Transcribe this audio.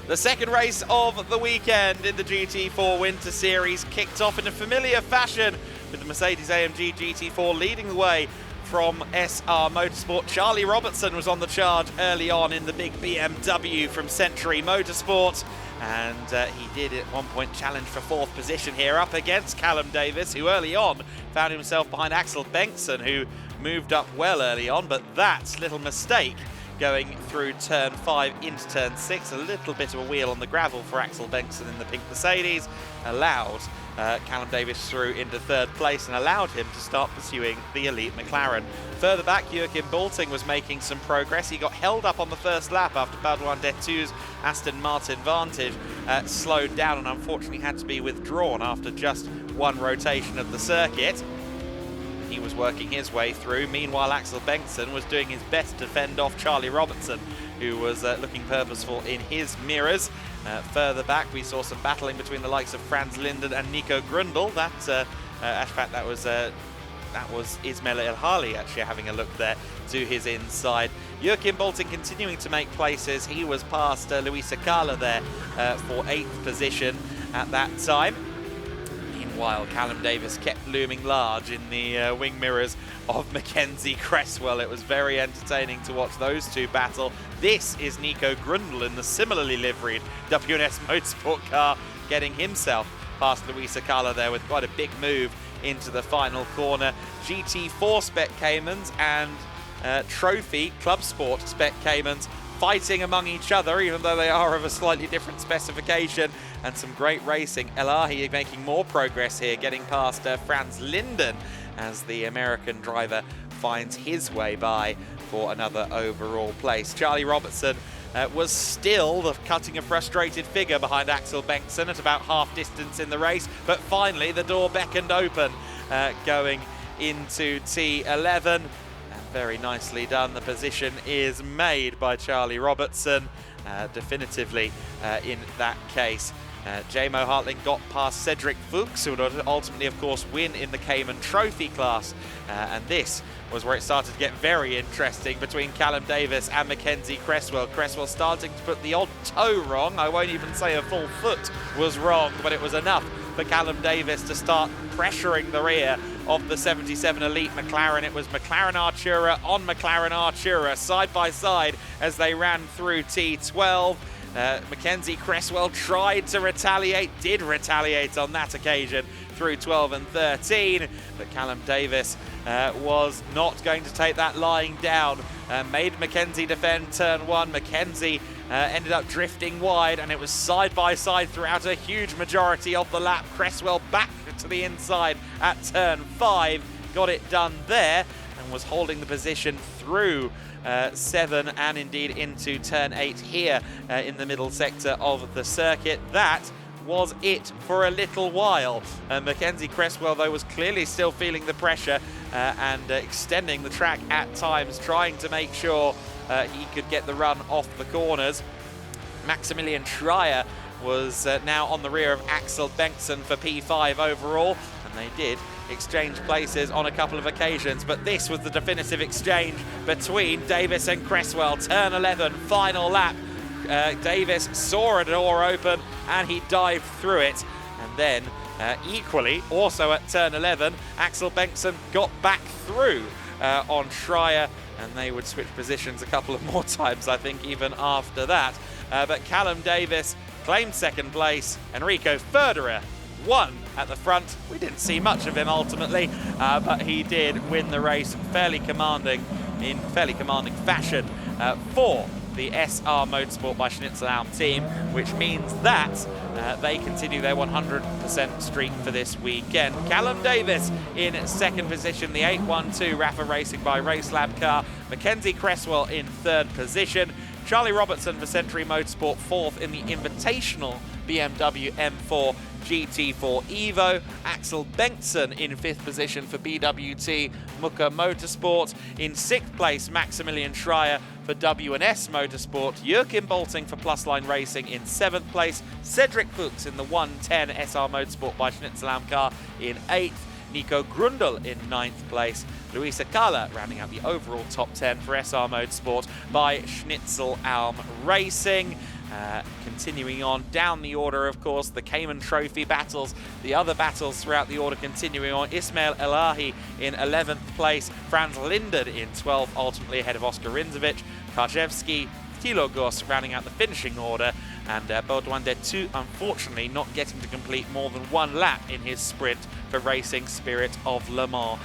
The second race of the weekend in the GT4 Winter Series kicked off in a familiar fashion with the Mercedes-AMG GT4 leading the way from SR Motorsport. Charlie Robertson was on the charge early on in the big BMW from Century Motorsport, and he did at one point challenge for fourth position here up against Callum Davis, who early on found himself behind Axel Bengtsson, who moved up well early on, but that little mistake going through turn 5 into turn 6, a little bit of a wheel on the gravel for Axel Bengtsson in the pink Mercedes, allowed Callum Davis through into third place and allowed him to start pursuing the elite McLaren. Further back, Joachim Bolting was making some progress. He got held up on the first lap after Baudouin Detou's Aston Martin Vantage slowed down and unfortunately had to be withdrawn after just one rotation of the circuit. He was working his way through. Meanwhile, Axel Bengtsson was doing his best to fend off Charlie Robertson, who was looking purposeful in his mirrors. Further back, we saw some battling between the likes of Franz Linden and Nico Grundl. That was Ismail El-Hali actually having a look there to his inside. Joachim Bolting continuing to make places. He was past Luis Acala there for 8th position at that time. Meanwhile, Callum Davis kept looming large in the wing mirrors of Mackenzie Cresswell. It was very entertaining to watch those two battle. This is Nico Grundl in the similarly liveried WNS Motorsport car, getting himself past Luis Acala there with quite a big move into the final corner. GT4 Spec Caymans and Trophy Club Sport Spec Caymans fighting among each other, even though they are of a slightly different specification, and some great racing. El-Hali making more progress here, getting past Franz Linden as the American driver finds his way by for another overall place. Charlie Robertson was still cutting a frustrated figure behind Axel Bengtsson at about half distance in the race, but finally the door beckoned open going into T11. Very nicely done. The position is made by Charlie Robertson, definitively in that case. J-Mo Hartling got past Cedric Fuchs, who would ultimately, of course, win in the Cayman Trophy class. And this was where it started to get very interesting between Callum Davis and Mackenzie Cresswell. Cresswell starting to put the odd toe wrong. I won't even say a full foot was wrong, but it was enough for Callum Davis to start pressuring the rear of the 77 Elite McLaren. It was McLaren Artura on McLaren Artura, side by side as they ran through T12. Mackenzie Cresswell tried to retaliate, did retaliate on that occasion through 12 and 13, but Callum Davis was not going to take that lying down. Made Mackenzie defend turn 1. Mackenzie ended up drifting wide, and it was side by side throughout a huge majority of the lap. Cresswell back to the inside at turn 5, got it done there, and was holding the position through 7 and indeed into turn 8 here in the middle sector of the circuit. That was it for a little while. Mackenzie Cresswell, though, was clearly still feeling the pressure and extending the track at times, trying to make sure he could get the run off the corners. Maximilian Schreier was now on the rear of Axel Bengtsson for P5 overall, and they did exchange places on a couple of occasions, but this was the definitive exchange between Davis and Cresswell. Turn 11, final lap. Davis saw a door open and he dived through it, and then equally also at turn 11, Axel Bengtsson got back through on Schreier, and they would switch positions a couple of more times, I think, even after that. But Callum Davis claimed second place. Enrico Ferderer won at the front. We didn't see much of him ultimately, but he did win the race fairly commanding fashion for the SR Motorsport by Schnitzel-Alm team, which means that they continue their 100% streak for this weekend. Callum Davis in second position, the 812 Rafa Racing by Racelab car. Mackenzie Cresswell in third position. Charlie Robertson for Century Motorsport fourth in the Invitational BMW M4 GT4 Evo. Axel Bengtsson in fifth position for BWT Muka Motorsport. In sixth place, Maximilian Schreier for WNS Motorsport. Joachim Bolting for Plusline Racing in seventh place. Cedric Fuchs in the 110 SR Motorsport by Schnitzel-Alm car in eighth. Nico Grundl in ninth place. Luis Acala rounding out the overall top 10 for SR Motorsport by Schnitzel-Alm Racing. Continuing on down the order, of course, the Cayman Trophy battles, the other battles throughout the order continuing on. Ismail Elahi in 11th place, Franz Linden in 12th, ultimately ahead of Oscar Rinzovic, Karzewski, Tilogos rounding out the finishing order, and Baudouin Detu unfortunately not getting to complete more than one lap in his sprint for Racing Spirit of Le Mans.